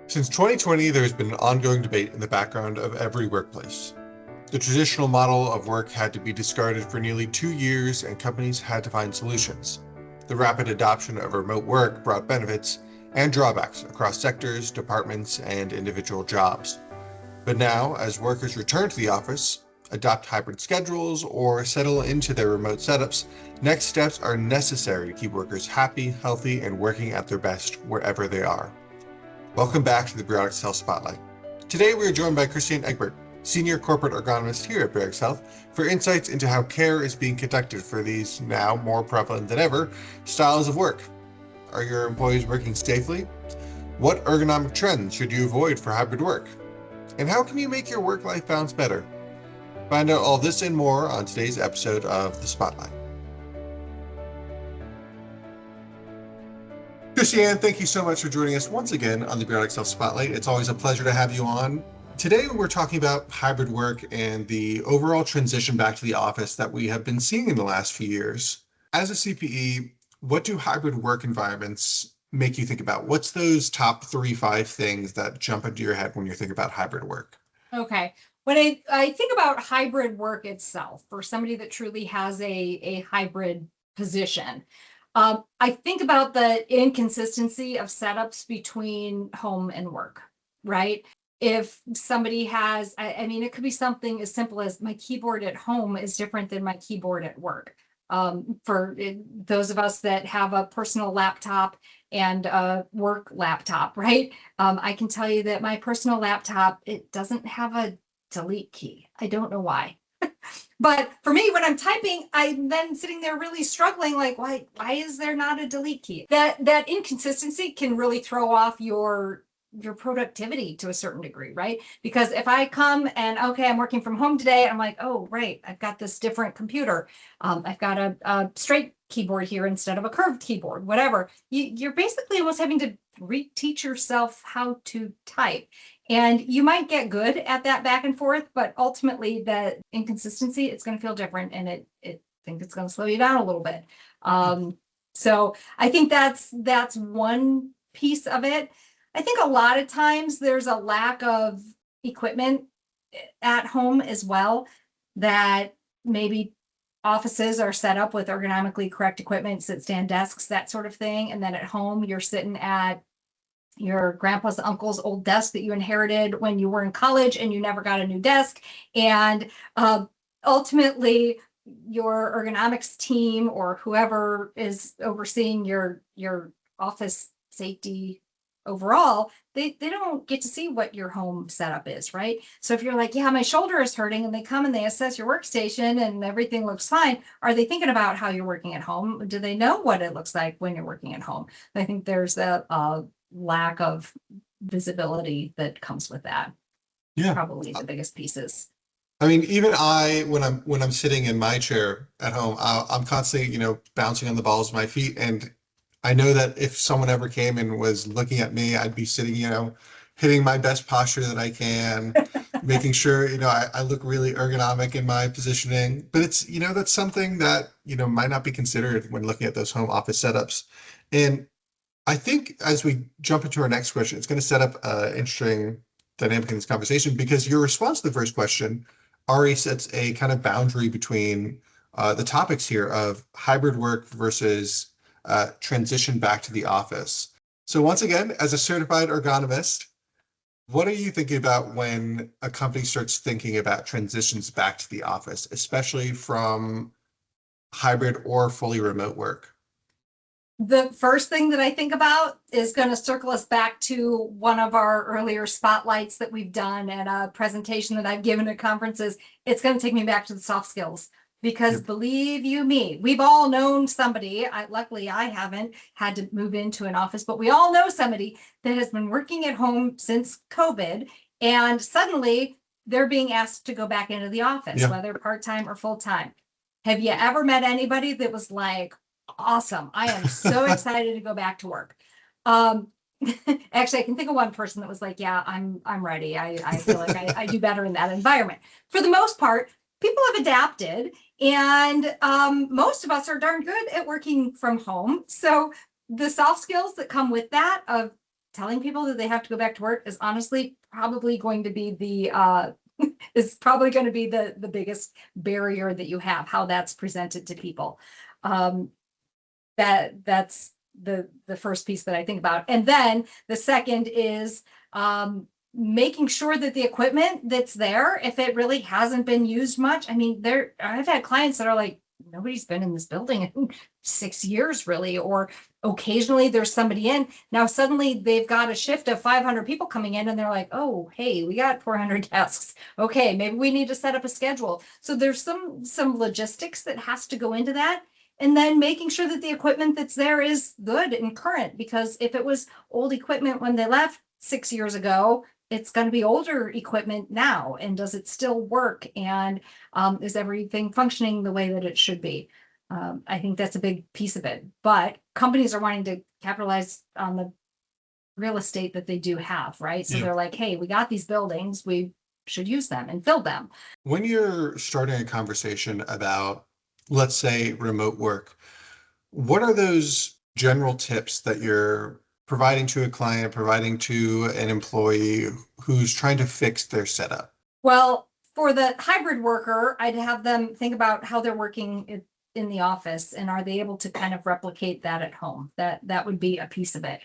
Since 2020, there has been an ongoing debate in the background of every workplace. The traditional model of work had to be discarded for nearly 2 years, and companies had to find solutions. The rapid adoption of remote work brought benefits and drawbacks across sectors, departments, and individual jobs. But now, as workers return to the office, adopt hybrid schedules, or settle into their remote setups, next steps are necessary to keep workers happy, healthy, and working at their best wherever they are. Welcome back to the Briotix Health Spotlight. Today we are joined by Kristianne Egbert, Senior Corporate Ergonomist here at Briotix Health, for insights into how care is being conducted for these now more prevalent than ever styles of work. Are your employees working safely? What ergonomic trends should you avoid for hybrid work? And how can you make your work-life balance better? Find out all this and more on today's episode of The Spotlight. Kristianne, thank you so much for joining us once again on the Briotix Health Spotlight. It's always a pleasure to have you on. Today, we're talking about hybrid work and the overall transition back to the office that we have been seeing in the last few years. As a CPE, what do hybrid work environments make you think about? What's those top 5 things that jump into your head when you think about hybrid work? Okay. When I think about hybrid work itself, for somebody that truly has a hybrid position, I think about the inconsistency of setups between home and work, right? If somebody has, I mean, it could be something as simple as my keyboard at home is different than my keyboard at work. For those of us that have a personal laptop and a work laptop, right? I can tell you that my personal laptop, it doesn't have a delete key. I don't know why. But for me, when I'm typing, I'm then sitting there really struggling, like, why is there not a delete key? That inconsistency can really throw off your productivity to a certain degree, right? Because if I come and, okay, I'm working from home today, I'm like, oh, right, I've got this different computer. I've got a straight keyboard here instead of a curved keyboard, whatever. You're basically almost having to reteach yourself how to type. And you might get good at that back and forth, but ultimately that inconsistency, it's going to feel different, and I think it's going to slow you down a little bit. So I think that's one piece of it. I think a lot of times there's a lack of equipment at home as well, that maybe offices are set up with ergonomically correct equipment, sit-stand desks, that sort of thing. And then at home, you're sitting at your grandpa's uncle's old desk that you inherited when you were in college and you never got a new desk. And ultimately, your ergonomics team or whoever is overseeing your office safety overall, they don't get to see what your home setup is, right? So if you're like, yeah, my shoulder is hurting, and they come and they assess your workstation and everything looks fine, are they thinking about how you're working at home? Do they know what it looks like when you're working at home? I think there's a lack of visibility that comes with that. Yeah, probably the biggest pieces. I mean, even when I'm sitting in my chair at home, I'm constantly, bouncing on the balls of my feet. And I know that if someone ever came and was looking at me, I'd be sitting, hitting my best posture that I can, making sure, I look really ergonomic in my positioning. But it's, that's something that, might not be considered when looking at those home office setups. And I think as we jump into our next question, it's going to set up an interesting dynamic in this conversation, because your response to the first question already sets a kind of boundary between the topics here of hybrid work versus transition back to the office. So once again, as a certified ergonomist, what are you thinking about when a company starts thinking about transitions back to the office, especially from hybrid or fully remote work? The first thing that I think about is going to circle us back to one of our earlier spotlights that we've done and a presentation that I've given at conferences. It's going to take me back to the soft skills, because believe you me, we've all known somebody, luckily I haven't had to move into an office, but we all know somebody that has been working at home since COVID, and suddenly they're being asked to go back into the office, whether part-time or full-time. Have you ever met anybody that was like, awesome, I am so excited to go back to work? Actually, I can think of one person that was like, yeah, I'm ready. I feel like I do better in that environment. For the most part, people have adapted, and most of us are darn good at working from home. So the soft skills that come with that, of telling people that they have to go back to work is honestly probably going to be the is probably going to be the biggest barrier that you have, how that's presented to people. That's the first piece that I think about. And then the second is making sure that the equipment that's there, if it really hasn't been used much, I mean, I've had clients that are like, nobody's been in this building in 6 years really, or occasionally there's somebody in. Now suddenly they've got a shift of 500 people coming in and they're like, oh, hey, we got 400 desks. Okay, maybe we need to set up a schedule. So there's some logistics that has to go into that. And then making sure that the equipment that's there is good and current, because if it was old equipment when they left 6 years ago, it's going to be older equipment now. And does it still work? And is everything functioning the way that it should be? I think that's a big piece of it. But companies are wanting to capitalize on the real estate that they do have, right? So they're like, hey, we got these buildings, we should use them and fill them. When you're starting a conversation about, let's say, remote work, what are those general tips that you're providing to a client, providing to an employee who's trying to fix their setup? Well, for the hybrid worker, I'd have them think about how they're working in the office, and are they able to kind of replicate that at home? That would be a piece of it.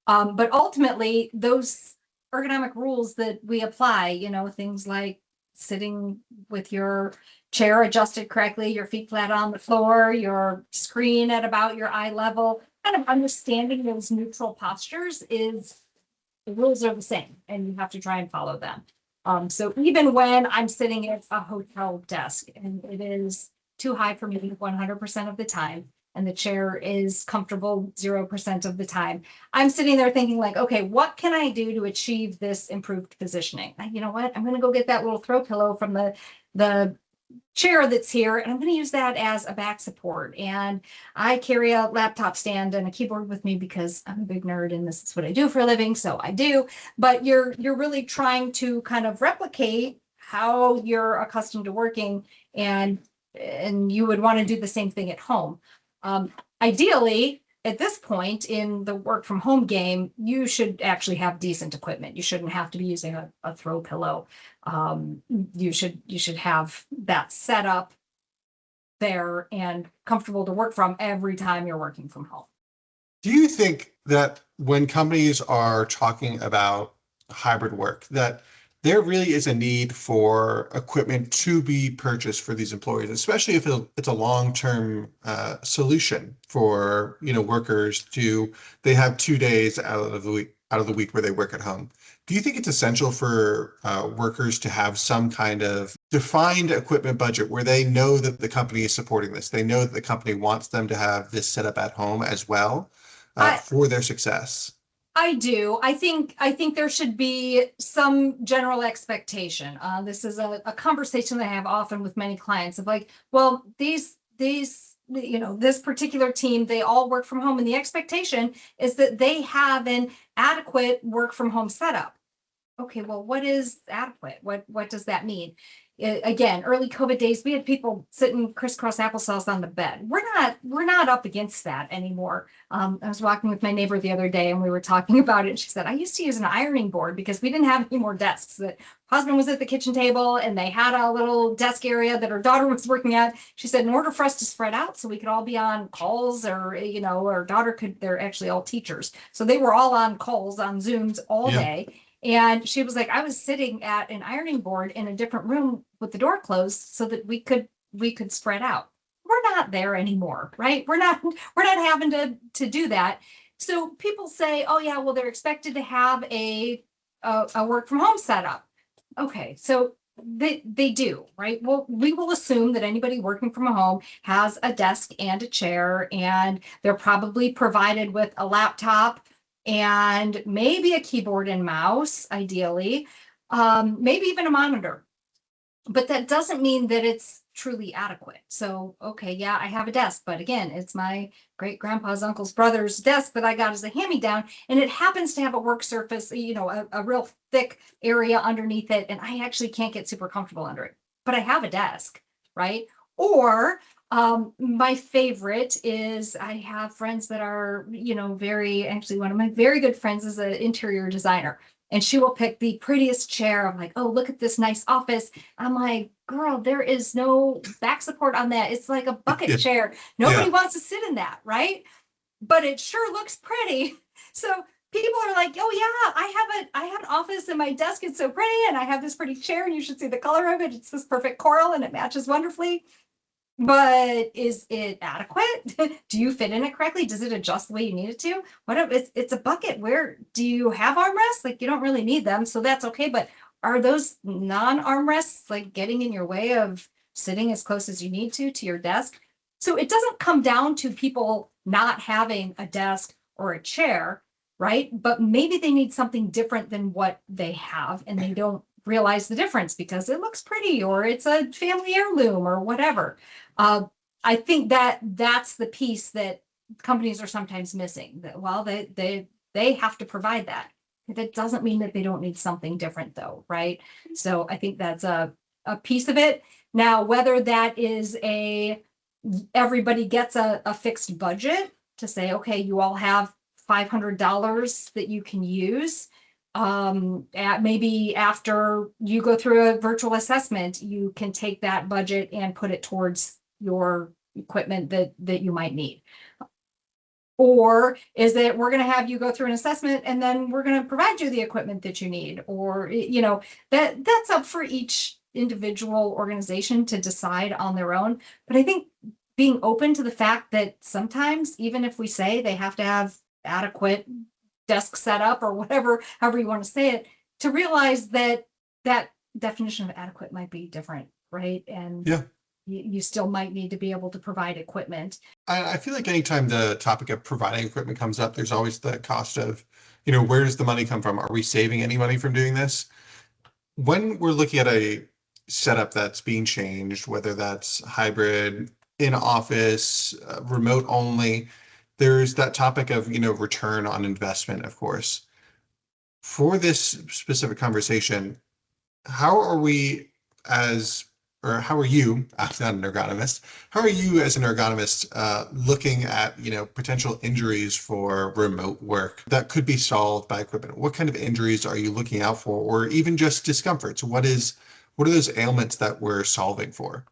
But ultimately, those ergonomic rules that we apply, things like sitting with your chair adjusted correctly, your feet flat on the floor, your screen at about your eye level, kind of understanding those neutral postures is, the rules are the same and you have to try and follow them. So even when I'm sitting at a hotel desk and it is too high for me 100% of the time, and the chair is comfortable 0% of the time, I'm sitting there thinking like, okay, what can I do to achieve this improved positioning? You know what? I'm going to go get that little throw pillow from the chair that's here, and I'm going to use that as a back support. And I carry a laptop stand and a keyboard with me because I'm a big nerd and this is what I do for a living, so I do. But you're really trying to kind of replicate how you're accustomed to working, and you would want to do the same thing at home. Ideally, at this point in the work from home game, you should actually have decent equipment. You shouldn't have to be using a throw pillow. You should have that set up there and comfortable to work from every time you're working from home. Do you think that when companies are talking about hybrid work, that there really is a need for equipment to be purchased for these employees, especially if it's a long-term solution for workers they have 2 days out of the week where they work at home? Do you think it's essential for workers to have some kind of defined equipment budget where they know that the company is supporting this? They know that the company wants them to have this set up at home as well for their success. I do. I think there should be some general expectation. This is a conversation that I have often with many clients of like, well, these this particular team, they all work from home, and the expectation is that they have an adequate work from home setup. Okay, well, what is adequate? What does that mean? Again, early COVID days, we had people sitting crisscross applesauce on the bed. We're not up against that anymore. I was walking with my neighbor the other day and we were talking about it. And she said, I used to use an ironing board because we didn't have any more desks. That husband was at the kitchen table and they had a little desk area that her daughter was working at. She said, in order for us to spread out so we could all be on calls, or, her daughter they're actually all teachers. So they were all on calls, on Zooms all day. And she was like, I was sitting at an ironing board in a different room with the door closed so that we could spread out. We're not there anymore, right? We're not having to do that. So people say, oh yeah, well, they're expected to have a work from home setup. Okay, so they do, right? Well, we will assume that anybody working from home has a desk and a chair, and they're probably provided with a laptop and maybe a keyboard and mouse, ideally, maybe even a monitor. But that doesn't mean that it's truly adequate. So, okay, yeah, I have a desk, but again, it's my great grandpa's uncle's brother's desk that I got as a hand-me-down, and it happens to have a work surface, a real thick area underneath it, and I actually can't get super comfortable under it. But I have a desk, right? Or My favorite is I have friends that are, actually one of my very good friends is an interior designer. And she will pick the prettiest chair. I'm like, oh, look at this nice office. I'm like, girl, there is no back support on that. It's like a bucket Yeah. chair. Nobody wants to sit in that, right? But it sure looks pretty. So people are like, oh yeah, I have an office and my desk is so pretty and I have this pretty chair and you should see the color of it. It's this perfect coral and it matches wonderfully. But is it adequate? Do you fit in it correctly? Does it adjust the way you need it to? What if it's a bucket? Where do you have armrests? Like you don't really need them, so that's okay. But are those non-armrests like getting in your way of sitting as close as you need to your desk? So it doesn't come down to people not having a desk or a chair, right? But maybe they need something different than what they have, and they don't realize the difference because it looks pretty or it's a family heirloom or whatever. I think that's the piece that companies are sometimes missing. That well, they have to provide that. That doesn't mean that they don't need something different, though, right? So I think that's a piece of it. Now, whether that is everybody gets a fixed budget to say, okay, you all have $500 that you can use. Maybe after you go through a virtual assessment, you can take that budget and put it towards your equipment that you might need. Or is it we're going to have you go through an assessment and then we're going to provide you the equipment that you need? Or, that's up for each individual organization to decide on their own. But I think being open to the fact that sometimes, even if we say they have to have adequate desk setup or whatever, however you want to say it, to realize that definition of adequate might be different, right? And you still might need to be able to provide equipment. I feel like anytime the topic of providing equipment comes up, there's always the cost of, where does the money come from? Are we saving any money from doing this? When we're looking at a setup that's being changed, whether that's hybrid, in office, remote only, there's that topic of, return on investment, of course. For this specific conversation, how are you, as an ergonomist, how are you as an ergonomist looking at, potential injuries for remote work that could be solved by equipment? What kind of injuries are you looking out for, or even just discomforts? What are those ailments that we're solving for?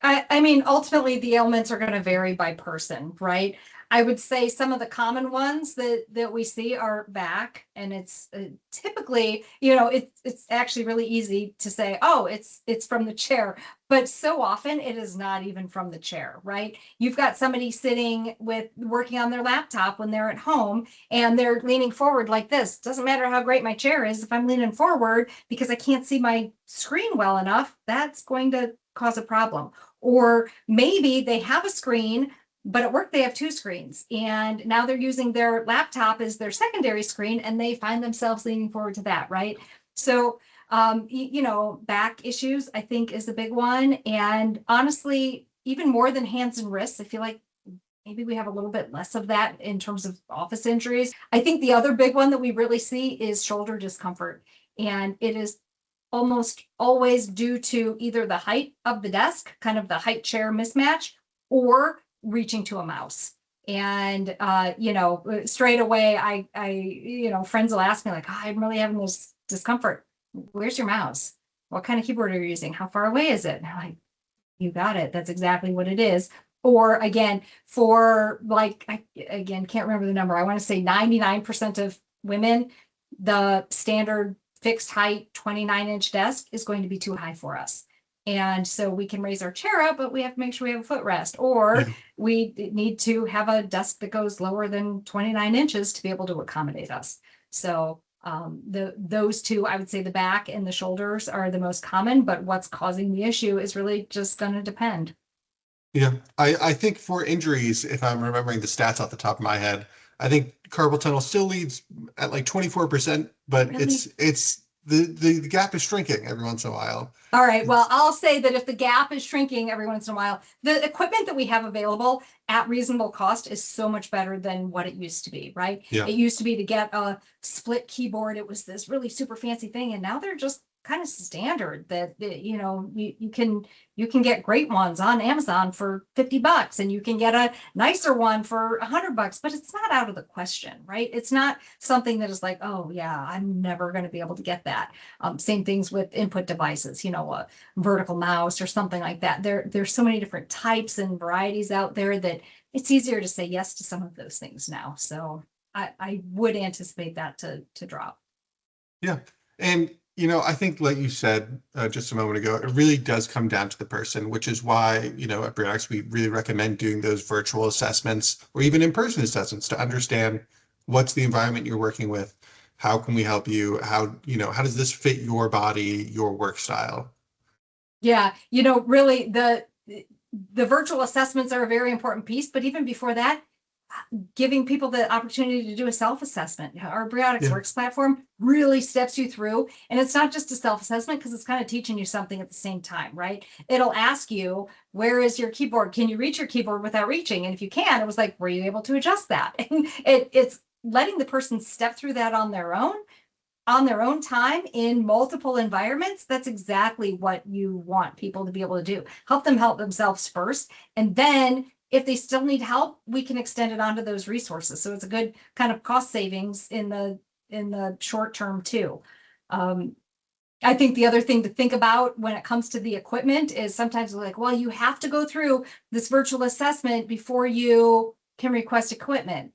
I mean, ultimately, the ailments are going to vary by person, right? I would say some of the common ones that we see are back, and it's typically, it's actually really easy to say, oh, it's from the chair, but so often it is not even from the chair, right? You've got somebody sitting working on their laptop when they're at home, and they're leaning forward like this. Doesn't matter how great my chair is, if I'm leaning forward because I can't see my screen well enough, that's going to cause a problem. Or maybe they have a screen, but at work they have two screens, and now they're using their laptop as their secondary screen, and they find themselves leaning forward to that, right? So, back issues, I think, is a big one. And honestly, even more than hands and wrists, I feel like maybe we have a little bit less of that in terms of office injuries. I think the other big one that we really see is shoulder discomfort, and it is almost always due to either the height of the desk, kind of the height chair mismatch, or reaching to a mouse. And straight away, I friends will ask me like, oh, I'm really having this discomfort. Where's your mouse? What kind of keyboard are you using? How far away is it? And I'm like, you got it. That's exactly what it is. Or again, for like, I can't remember the number. I want to say 99% of women, the standard fixed height 29-inch desk is going to be too high for us. And so we can raise our chair up, but we have to make sure we have a footrest, or we need to have a desk that goes lower than 29 inches to be able to accommodate us. So those two, I would say the back and the shoulders are the most common, but what's causing the issue is really just going to depend. Yeah, I think for injuries, if I'm remembering the stats off the top of my head, I think carpal tunnel still leads at like 24%, but really? it's the gap is shrinking every once in a while. All right. Well, I'll say that if the gap is shrinking every once in a while, the equipment that we have available at reasonable cost is so much better than what it used to be, right? Yeah. It used to be to get a split keyboard. It was this really super fancy thing. And now they're just kind of standard that, you can get great ones on Amazon for $50 and you can get a nicer one for $100, but it's not out of the question, right? It's not something that is like, oh yeah, I'm never going to be able to get that. Same things with input devices, a vertical mouse or something like that. There's so many different types and varieties out there that it's easier to say yes to some of those things now. So I would anticipate that to drop. Yeah. And I think, like you said just a moment ago, it really does come down to the person, which is why, at Briotix, we really recommend doing those virtual assessments or even in-person assessments to understand what's the environment you're working with. How can we help you? How does this fit your body, your work style? Yeah. Really the virtual assessments are a very important piece, but even before that, giving people the opportunity to do a self-assessment. Our Briotix Works platform really steps you through, and it's not just a self-assessment because it's kind of teaching you something at the same time, right? It'll ask you, where is your keyboard? Can you reach your keyboard without reaching? And if you can, it was like, were you able to adjust that? And it's letting the person step through that on their own time in multiple environments. That's exactly what you want people to be able to do. Help them help themselves first, and then if they still need help, we can extend it onto those resources. So it's a good kind of cost savings in the short term too. I think the other thing to think about when it comes to the equipment is sometimes we're like, well, you have to go through this virtual assessment before you can request equipment.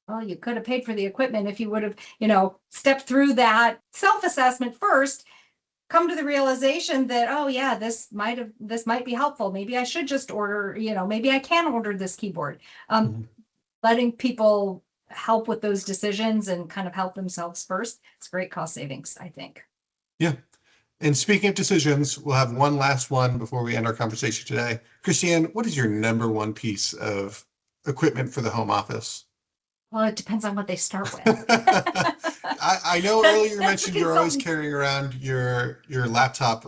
Well, you could have paid for the equipment if you would have, stepped through that self-assessment first, come to the realization that, oh yeah, this might be helpful. Maybe I should just order, maybe I can order this keyboard. Letting people help with those decisions and kind of help themselves first. It's great cost savings, I think. Yeah. And speaking of decisions, we'll have one last one before we end our conversation today. Kristianne, what is your number one piece of equipment for the home office? Well, it depends on what they start with. I know earlier you mentioned you're always carrying around your laptop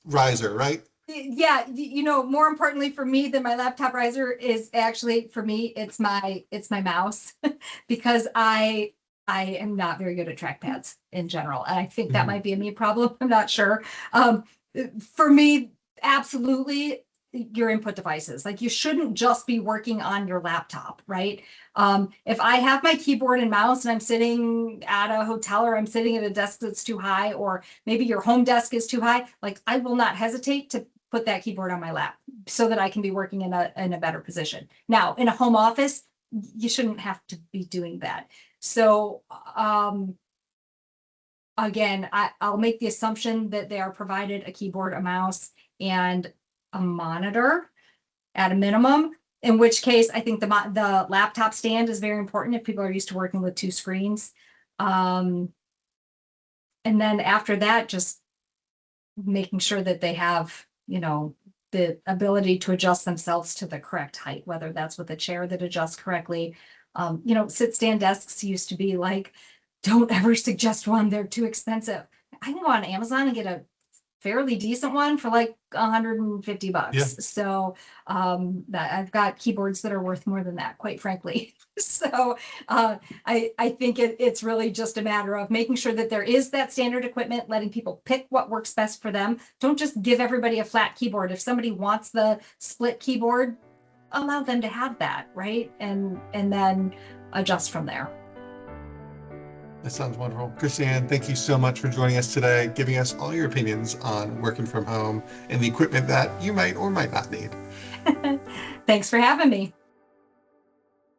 riser, right? Yeah, more importantly for me than my laptop riser is actually, for me, it's my mouse because I am not very good at trackpads in general. And I think that might be a me problem. I'm not sure. For me, absolutely, your input devices. Like, you shouldn't just be working on your laptop, right? If I have my keyboard and mouse and I'm sitting at a hotel or I'm sitting at a desk that's too high, or maybe your home desk is too high, like, I will not hesitate to put that keyboard on my lap so that I can be working in a better position. Now, in a home office, you shouldn't have to be doing that. So again, I'll make the assumption that they are provided a keyboard, a mouse, and a monitor at a minimum, in which case I think the laptop stand is very important if people are used to working with two screens. And then after that, just making sure that they have, the ability to adjust themselves to the correct height, whether that's with a chair that adjusts correctly. Sit stand desks used to be like, don't ever suggest one, they're too expensive. I can go on Amazon and get a fairly decent one for like $150. Yeah. So that I've got keyboards that are worth more than that, quite frankly. So I think it's really just a matter of making sure that there is that standard equipment, letting people pick what works best for them. Don't just give everybody a flat keyboard. If somebody wants the split keyboard, allow them to have that, right? And then adjust from there. That sounds wonderful. Kristianne, thank you so much for joining us today, giving us all your opinions on working from home and the equipment that you might or might not need. Thanks for having me.